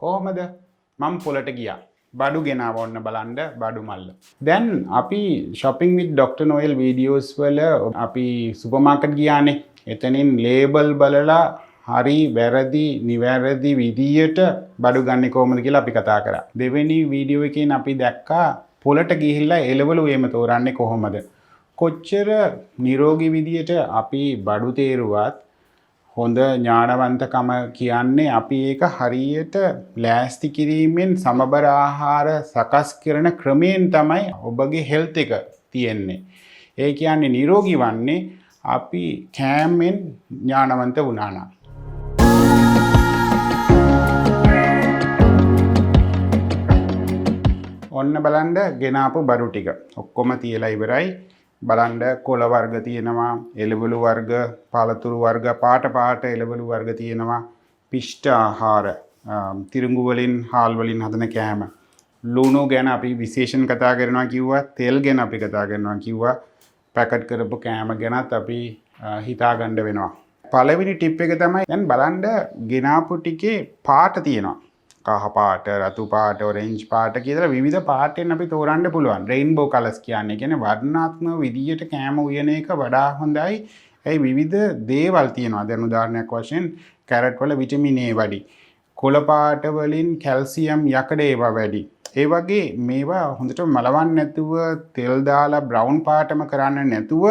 කොහොමද? මම පොලට ගියා. බඩු ගෙනාව ඔන්න බලන්න බඩු මල්ල. දැන් අපි shopping with Dr. Noel videos වල අපි සුපර් මාකට් ගියානේ. එතනින් ලේබල් බලලා හරි වැරදි නිවැරදි විදියට බඩු ගන්නේ කොහොමද කියලා අපි කතා කරා. දෙවෙනි වීඩියෝ එකෙන් අපි දැක්කා පොලට ගිහිල්ලා එළවලු එහෙම තෝරන්නේ කොහොමද? කොච්චර නිරෝගී විදියට අපි බඩු තේරුවත් හොඳ ඥානවන්තකම කියන්නේ අපි ඒක හරියට ලෑස්ති කිරීමෙන් සමබර ආහාර සකස් කරන ක්‍රමයෙන් තමයි ඔබගේ හෙල්ත් එක තියෙන්නේ. ඒ කියන්නේ නිරෝගී වන්නේ අපි කෑමෙන් ඥානවන්ත වුණා නම්. ඔන්න බලන්න ගෙනාපු බඩු ටික ඔක්කොම තියලා ඉවරයි. බලන්න කොළ වර්ග තියෙනවා, එළවලු වර්ග, පළතුරු වර්ග, පාට එළවලු වර්ග තියෙනවා, පිෂ්ඨ ආහාර, තිරිඟු වලින්, හාල් වලින් හදන කෑම. ලුණු ගැන අපි විශේෂයෙන් කතා කරනවා කිව්වා, තෙල් ගැන අපි කතා කරනවා කිව්වා, පැකට් කරපු කෑම ගැනත් අපි හිතා ගන්න වෙනවා. පළවෙනි ටිප් එක තමයි දැන් බලන්න ගෙනාපු ටිකේ පාට තියෙනවා. කහ පාට, රතු පාට, ඔරෙන්ජ් පාට කියලා විවිධ පාටෙන් අපි තෝරන්න පුළුවන්. රේන්බෝ කලර්ස් කියන්නේ වර්ණාත්මක විදියට කෑම උයන එක වඩා හොඳයි. ඒ විවිධ දේවල් තියෙනවා. දැන් උදාහරණයක් වශයෙන් කැරට් වල විටමින් A වැඩි. කොළ පාට වලින් කැල්සියම් යකඩ ඒවා වැඩි. ඒ වගේ මේවා හොඳට මලවන්න නැතුව තෙල් දාලා බ්‍රවුන් පාටම කරන්න නැතුව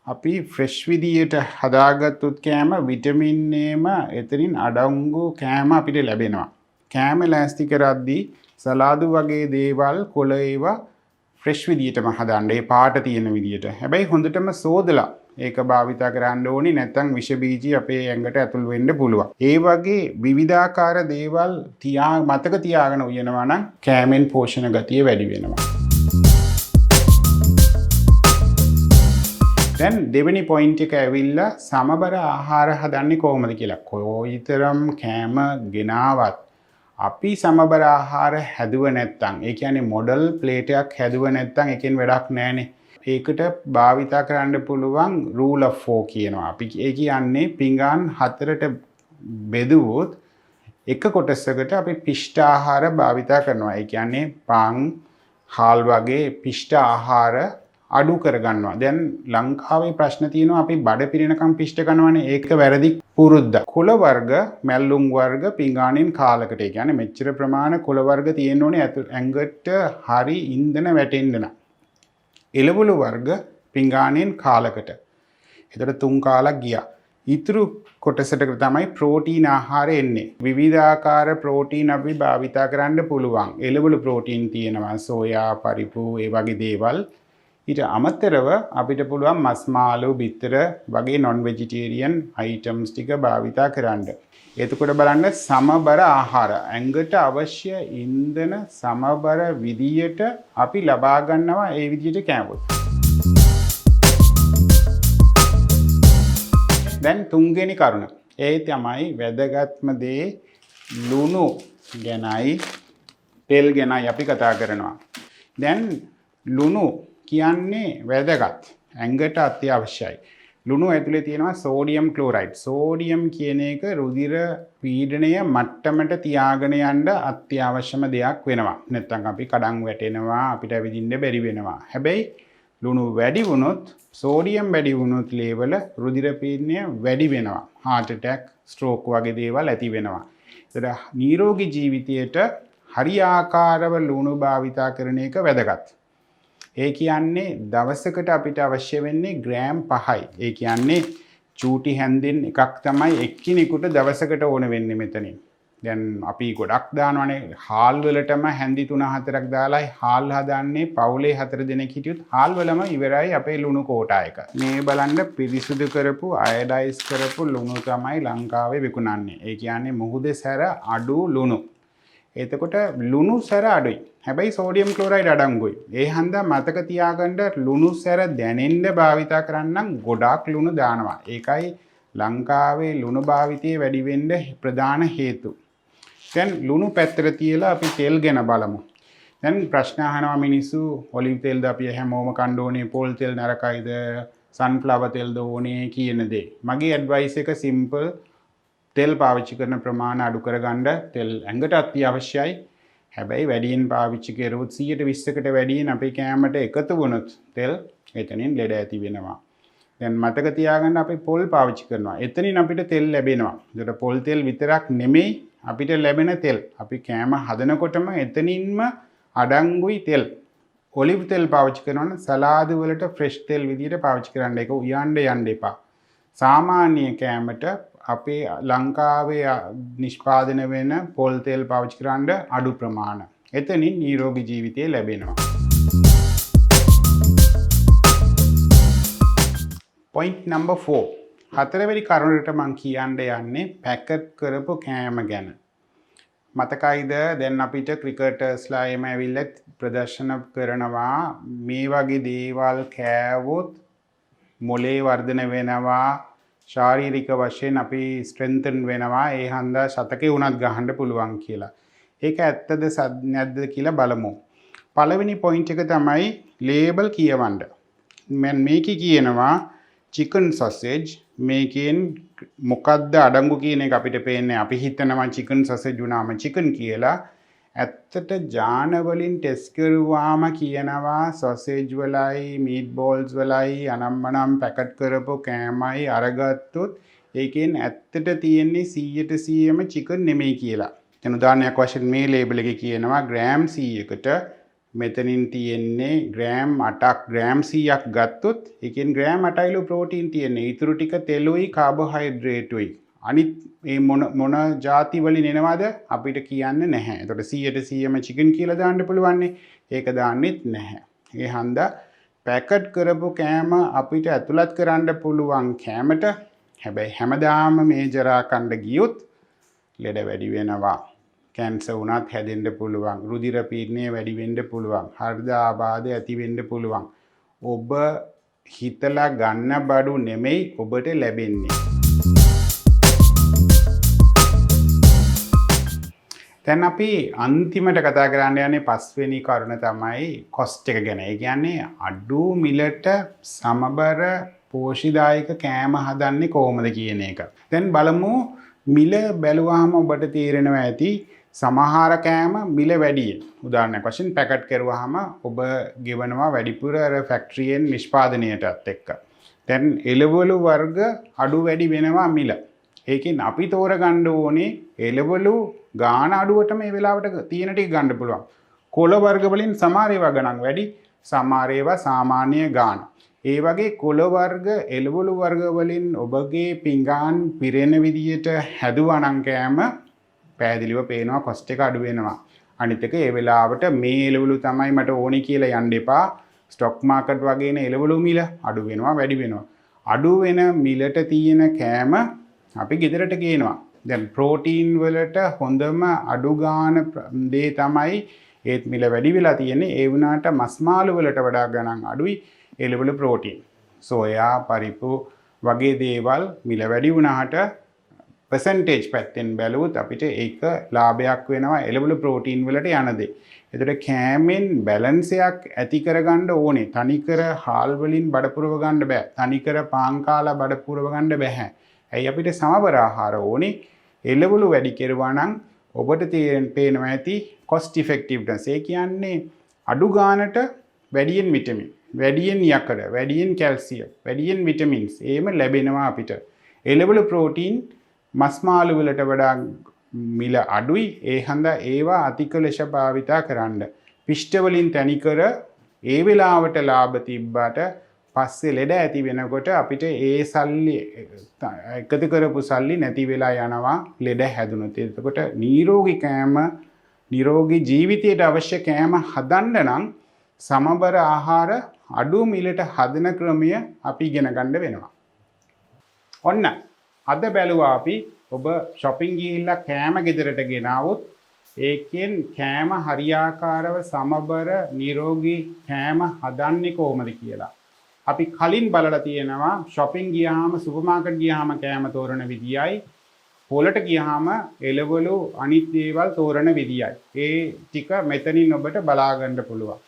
අපි ෆ්‍රෙෂ් විදියට හදාගත්තොත් කෑම විටමින් A එතනින් අඩංගු කෑම අපිට ලැබෙනවා. කෑම ලෑස්ති කරද්දී සලාදු වගේ දේවල් කොළ ඒවා ෆ්‍රෙෂ් විදියටම හදන්න. ඒ පාට තියෙන විදියට. හැබැයි හොඳටම සෝදලා ඒක භාවිතා කරන්න ඕනේ නැත්නම් විෂ බීජ අපේ ඇඟට ඇතුල් වෙන්න පුළුවන්. ඒ වගේ විවිධාකාර දේවල් මතක තියාගෙන උයනවා නම් කෑමෙන් පෝෂණ ගතිය වැඩි වෙනවා. දැන් දෙවෙනි පොයින්ට් එක ඇවිල්ලා සමබර ආහාර හදන්නේ කොහොමද කියලා. කොයිතරම් කෑම ගෙනාවත් අපි සමබර ආහාර හැදුව නැත්නම් ඒ කියන්නේ මොඩල් ප්ලේට් එකක් හැදුව නැත්නම් එකෙන් වැඩක් නැහැනේ. ඒකට භාවිතා කරන්න පුළුවන් rule of 4 කියනවා. අපි ඒ කියන්නේ පිඟාන් 4ට බෙදුවොත් එක කොටසකට අපි පිෂ්ඨ ආහාර භාවිතා කරනවා. ඒ කියන්නේ පාන්, හාල් වගේ පිෂ්ඨ ආහාර අඩු කරගන්නවා. දැන් ලංකාවේ ප්‍රශ්න තියෙනවා අපි බඩ පිරෙනකම් පිෂ්ඨ කරනවානේ. ඒක වැරදි පුරුද්ද. කොළ වර්ග, මැල්ලුම් වර්ග පිඟානෙන් කාලකට. ඒ කියන්නේ මෙච්චර ප්‍රමාණ කොළ වර්ග තියෙන්න ඕනේ ඇඟට හරි ඉන්ධන වැටෙන්න නම්. එළවලු වර්ග පිඟානෙන් කාලකට. ඒතර 3 කාලක් ගියා. ඊතුරු කොටසට තමයි ප්‍රෝටීන් ආහාර එන්නේ. විවිධාකාර ප්‍රෝටීන් අපි භාවිතා කරන්න පුළුවන්. එළවලු ප්‍රෝටීන් තියෙනවා, සෝයා, පරිප්පු, ඒ වගේ දේවල්. ඊට අමතරව අපිට පුළුවන් මස් මාළු බිත්තර වගේ non vegetarian items ටික භාවිතා කරන්න. එතකොට බලන්න සමබර ආහාර ඇඟට අවශ්‍ය ඉන්ධන සමබර විදියට අපි ලබා ගන්නවා ඒ විදියට කෑවොත්. දැන් තුන්වෙනි කරුණ. ඒ තමයි වැදගත්ම දේ ලුණු ගැනයි තෙල් ගැනයි අපි කතා කරනවා. දැන් ලුණු කියන්නේ වැදගත්. ඇඟට අත්‍යවශ්‍යයි. ලුණු ඇතුලේ තියෙනවා සෝඩියම් ක්ලෝරයිඩ්. සෝඩියම් කියන එක රුධිර පීඩනය මට්ටමට තියාගෙන යන්න අත්‍යවශ්‍යම දෙයක් වෙනවා. නැත්නම් අපි කඩන් වැටෙනවා, අපිට ඇවිදින්න බැරි වෙනවා. හැබැයි ලුණු වැඩි වුණොත්, සෝඩියම් වැඩි වුණොත් ලේවල රුධිර පීඩනය වැඩි වෙනවා. heart attack, stroke වගේ දේවල් ඇති වෙනවා. ඒතර නිරෝගී ජීවිතයට හරියාකාරව ලුණු භාවිතා කරන එක වැදගත්. ඒ කියන්නේ දවසකට අපිට අවශ්‍ය වෙන්නේ ග්‍රෑම් 5යි. ඒ කියන්නේ චූටි හැන්දෙන් එකක් තමයි එක්කිනෙකුට දවසකට ඕන වෙන්නේ මෙතනින්. දැන් අපි ගොඩක් දානවනේ හාල් වලටම හැන්දි 3-4ක් දාලා හාල් හදන්නේ පවුලේ 4 දෙනෙක් හිටියොත් හාල් වලම ඉවරයි අපේ ලුණු කෝටා එක. මේ බලන්න පිරිසුදු කරපු අයඩයිස් කරපු ලුණු තමයි ලංකාවේ විකුණන්නේ. ඒ කියන්නේ මුහුද සැර අඩු ලුණු. එතකොට ලුණු සැර අඩුයි. හැබැයි සෝඩියම් ක්ලෝරයිඩ් අඩංගුයි. ඒ හන්දා මතක තියාගන්න ලුණු සැර දැනෙන්න භාවිතා කරන්නම් ගොඩාක් ලුණු දානවා. ඒකයි ලංකාවේ ලුණු භාවිතය වැඩි වෙන්න ප්‍රධාන හේතුව. දැන් ලුණු පැත්තට තියලා අපි තෙල් ගැන බලමු. දැන් ප්‍රශ්න අහනවා මිනිස්සු ඔලිව් තෙල්ද අපි හැමෝම කන්න ඕනේ, පොල් තෙල් නරකයිද, සන්ෆ්ලවර් තෙල්ද ඕනේ කියන දේ. මගේ ඇඩ්වයිස් එක සිම්පල්. තෙල් පාවිච්චි කරන ප්‍රමාණය අඩු කරගන්න තෙල් ඇඟට අත්‍යවශ්‍යයි. හැබැයි වැඩියෙන් පාවිච්චි කරුවොත් 120කට වැඩියෙන් අපේ කෑමට එකතු වුණොත් තෙල් එතනින් ලෙඩ ඇති වෙනවා. දැන් මතක තියාගන්න අපි පොල් පාවිච්චි කරනවා. එතනින් අපිට තෙල් ලැබෙනවා. ඒකට පොල් තෙල් විතරක් නෙමෙයි අපිට ලැබෙන තෙල්. අපි කෑම හදනකොටම එතනින්ම අඩංගුයි තෙල්. ඔලිව් තෙල් පාවිච්චි කරනවා නම් සලාද වලට ෆ්‍රෙෂ් තෙල් විදියට පාවිච්චි කරන්න. ඒක උයන්න යන්න එපා. සාමාන්‍ය කෑමට අපේ ලංකාවේ නිෂ්පාදනය වෙන පොල් තෙල් පාවිච්චි කරන්න අඩු ප්‍රමාණ. එතනින් නිරෝගී ජීවිතය ලැබෙනවා. point number 4. හතරවෙනි කරුණට මම කියන්න යන්නේ පැකට් කරපු කෑම ගැන. මතකයිද දැන් අපිට ක්‍රිකටර්ස්ලා එම ඇවිල්ලා ප්‍රදර්ශන කරනවා මේ වගේ දේවල් කෑවොත් මොලේ වර්ධන වෙනවා, ශාරීරික වශයෙන් අපි ස්ට්‍රෙන්තන් වෙනවා, ඒ හන්දා ශතකේ උනත් ගහන්න පුළුවන් කියලා. ඒක ඇත්තද නැද්ද කියලා බලමු. පළවෙනි පොයින්ට් එක තමයි ලේබල් කියවන්න. මම මේකේ කියනවා chicken sausage. මේකෙන් මොකද්ද අඩංගු කියන එක අපිට පේන්නේ. අපි හිතනවා chicken sausage වුණාම chicken කියලා. ඇත්තට ජාන වලින් ටෙස්ට් කරුවාම කියනවා sausage වලයි meat balls වලයි අනම්මනම් පැකට් කරපු කෑමයි අරගත්තොත් ඒකෙන් ඇත්තට තියෙන්නේ 100%ම chicken නෙමෙයි කියලා. දැන් උදාහරණයක් වශයෙන් මේ ලේබල් එකේ කියනවා ග්‍රෑම් 100කට මෙතනින් තියෙන්නේ ග්‍රෑම් 8ක් ග්‍රෑම් 100ක් ගත්තොත් ඒකෙන් ග්‍රෑම් 8යිලු ප්‍රෝටීන් තියෙන්නේ. ඊටු ටික තෙලුයි කාබෝහයිඩ්‍රේට්ුයි. අනිත් මේ මොන ಜಾති වලින් එනවද අපිට කියන්න නැහැ. එතකොට 100%ම chicken කියලා දාන්න පුළුවන්. ඒක දාන්නෙත් නැහැ. ඒ හන්දා පැකට් කරපු කෑම අපිට ඇතුළත් කරන්න පුළුවන් කෑමට. හැබැයි හැමදාම මේ ජරා කණ්ඩ ගියොත් ලෙඩ වැඩි වෙනවා. කැන්සර් වුණත් හැදෙන්න පුළුවන්. රුධිර පීඩනය වැඩි වෙන්න පුළුවන්. හෘද ආබාධ ඇති වෙන්න පුළුවන්. ඔබ හිතලා ගන්න බඩු නෙමෙයි ඔබට ලැබෙන්නේ. දැන් අපි අන්තිමට කතා කරන්න යන්නේ පස්වෙනි කරුණ තමයි කොස්ට් එක ගැන. ඒ කියන්නේ අඩු මිලට සමබර පෝෂිදායක කෑම හදන්නේ කොහොමද කියන එක. දැන් බලමු මිල බැලුවාම ඔබට තේරෙනවා ඇති සමහර කෑම මිල වැඩියෙන්. උදාහරණයක් වශයෙන් පැකට් කරුවාම ඔබ ගෙවනවා වැඩිපුර ෆැක්ටරියෙන් නිෂ්පාදනයටත් එක්ක. දැන් එළවලු වර්ග අඩු වැඩි වෙනවා මිල. ඒකෙන් අපි තෝරගන්න ඕනේ එළවලු ගාන අඩුවට මේ වෙලාවට තියෙන ටික ගන්න පුළුවන්. කොළ වර්ග වලින් සමහර ඒවා ගණන් වැඩි, සමහර ඒවා සාමාන්‍ය ගාන. ඒ වගේ කොළ වර්ග, එළවලු වර්ග වලින් ඔබගේ පිඟාන් පිරෙන විදියට හැදුවා නම් කෑම පැහැදිලිව පේනවා කොස්ට් එක අඩු වෙනවා. අනිත් එක ඒ වෙලාවට මේ එළවලු තමයි මට ඕනේ කියලා යන්න එපා. ස්ටොක් මාකට් වගේන එළවලු මිල අඩු වෙනවා, වැඩි වෙනවා. අඩු වෙන මිලට තියෙන කෑම අපි ගෙදරට ගේනවා. දැන් ප්‍රෝටීන් වලට හොඳම අඩු ගාන දේ තමයි ඒත් මිල වැඩි වෙලා තියෙන්නේ. ඒ වුණාට මස් මාළු වලට වඩා ගණන් අඩුයි එළවලු ප්‍රෝටීන්. සෝයා, පරිප්පු වගේ දේවල් මිල වැඩි වුණාට percentage පැත්තෙන් බැලුවොත් අපිට ඒක ලාභයක් වෙනවා එළවලු ප්‍රෝටීන් වලට යන දේ. එතකොට කෑමෙන් බැලන්ස් එකක් ඇති කරගන්න ඕනේ. තනිකර හාල් වලින් බඩ පුරව ගන්න බෑ. තනිකර පාන් කාලා බඩ පුරව ගන්න බෑ. ඇයි අපිට සමබර ආහාර ඕනේ? එළවලු වැඩි කෙරුවා නම් ඔබට පේනවා ඇති cost effectiveness. ඒ කියන්නේ අඩු ගානට වැඩියෙන් විටමින්, වැඩියෙන් යකඩ, වැඩියෙන් කැල්සියම්, වැඩියෙන් විටමින්ස් එහෙම ලැබෙනවා අපිට. එළවලු ප්‍රෝටීන් මස් මාළු වලට වඩා මිල අඩුයි. ඒ හන්දා ඒවා අධික ලෙස භාවිතා කරන්න. පිෂ්ඨ වලින් තනිකර ඒ වෙලාවට ලාභ තිබ්බට පස්සේ ලෙඩ ඇති වෙනකොට අපිට ඒ සල්ලි එකතු කරපු සල්ලි නැති වෙලා යනවා ලෙඩ හැදුනොත්. එතකොට නිරෝගී කෑම, නිරෝගී ජීවිතයට අවශ්‍ය කෑම හදන්න නම් සමබර ආහාර අඩු මිලට හදන ක්‍රමය අපි ඉගෙන ගන්න වෙනවා. ඔන්න අද බැලුවා අපි ඔබ shopping ගිහිල්ලා කෑම ගෙදරට ගෙනාවොත් ඒකෙන් කෑම හරියාකාරව සමබර නිරෝගී කෑම හදන්නේ කොහොමද කියලා. අපි කලින් බලලා තියෙනවා shopping ගියාම සුපර් මාකට් ගියාම කෑම තෝරන විදියයි, පොලට ගියාම එළවලු අනිත් දේවල් තෝරන විදියයි. ඒ ටික මෙතනින් ඔබට බලා ගන්න පුළුවන්.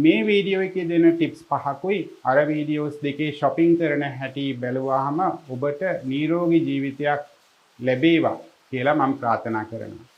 මේ වීඩියෝ එකේ දෙන ටිප්ස් පහකුයි අර වීඩියෝස් දෙකේ shopping කරන හැටි බැලුවාම ඔබට නිරෝගී ජීවිතයක් ලැබේවා කියලා මම ප්‍රාර්ථනා කරනවා.